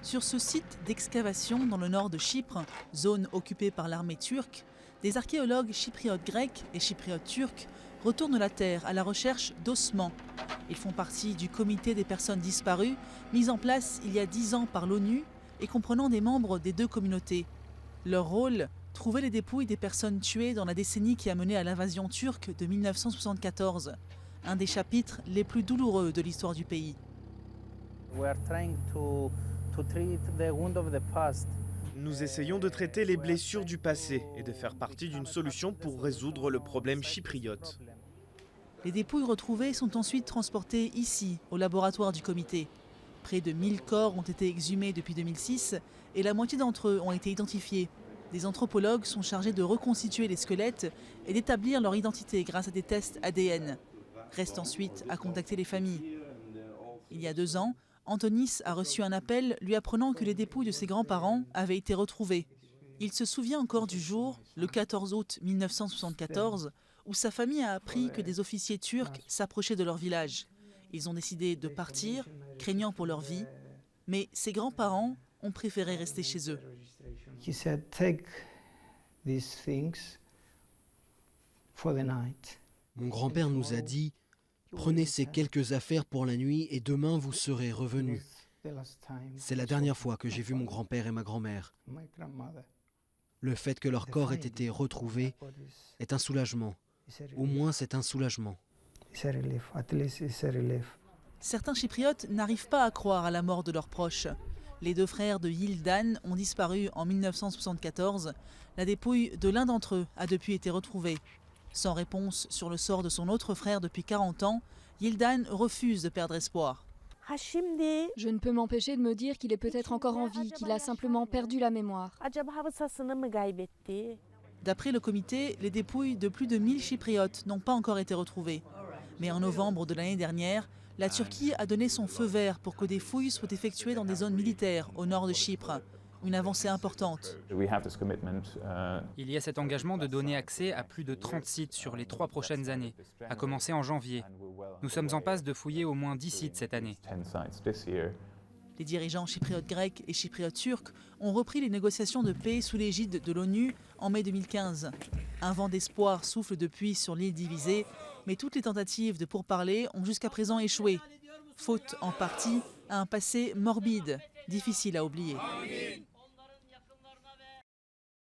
Sur ce site d'excavation dans le nord de Chypre, zone occupée par l'armée turque, des archéologues chypriotes grecs et chypriotes turcs retournent la terre à la recherche d'ossements. Ils font partie du comité des personnes disparues, mis en place il y a 10 ans par l'ONU et comprenant des membres des deux communautés. Leur rôle, trouver les dépouilles des personnes tuées dans la décennie qui a mené à l'invasion turque de 1974, un des chapitres les plus douloureux de l'histoire du pays. Nous essayons de traiter les blessures du passé et de faire partie d'une solution pour résoudre le problème chypriote. Les dépouilles retrouvées sont ensuite transportées ici, au laboratoire du comité. Près de 1000 corps ont été exhumés depuis 2006 et la moitié d'entre eux ont été identifiés. Des anthropologues sont chargés de reconstituer les squelettes et d'établir leur identité grâce à des tests ADN. Reste ensuite à contacter les familles. Il y a 2 ans, Antonis a reçu un appel lui apprenant que les dépouilles de ses grands-parents avaient été retrouvées. Il se souvient encore du jour, le 14 août 1974, où sa famille a appris que des officiers turcs s'approchaient de leur village. Ils ont décidé de partir, craignant pour leur vie, mais ses grands-parents ont préféré rester chez eux. Mon grand-père nous a dit « Prenez ces quelques affaires pour la nuit et demain vous serez revenus. » C'est la dernière fois que j'ai vu mon grand-père et ma grand-mère. Le fait que leur corps ait été retrouvé est un soulagement. Au moins c'est un soulagement. Certains Chypriotes n'arrivent pas à croire à la mort de leurs proches. Les 2 frères de Yildan ont disparu en 1974. La dépouille de l'un d'entre eux a depuis été retrouvée. Sans réponse sur le sort de son autre frère depuis 40 ans, Yildan refuse de perdre espoir. Je ne peux m'empêcher de me dire qu'il est peut-être encore en vie, qu'il a simplement perdu la mémoire. D'après le comité, les dépouilles de plus de 1000 Chypriotes n'ont pas encore été retrouvées. Mais en novembre de l'année dernière, la Turquie a donné son feu vert pour que des fouilles soient effectuées dans des zones militaires au nord de Chypre. Une avancée importante. Il y a cet engagement de donner accès à plus de 30 sites sur les 3 prochaines années, à commencer en janvier. Nous sommes en passe de fouiller au moins 10 sites cette année. Les dirigeants chypriotes grecs et chypriotes turcs ont repris les négociations de paix sous l'égide de l'ONU en mai 2015. Un vent d'espoir souffle depuis sur l'île divisée, mais toutes les tentatives de pourparlers ont jusqu'à présent échoué. Faute en partie à un passé morbide, difficile à oublier.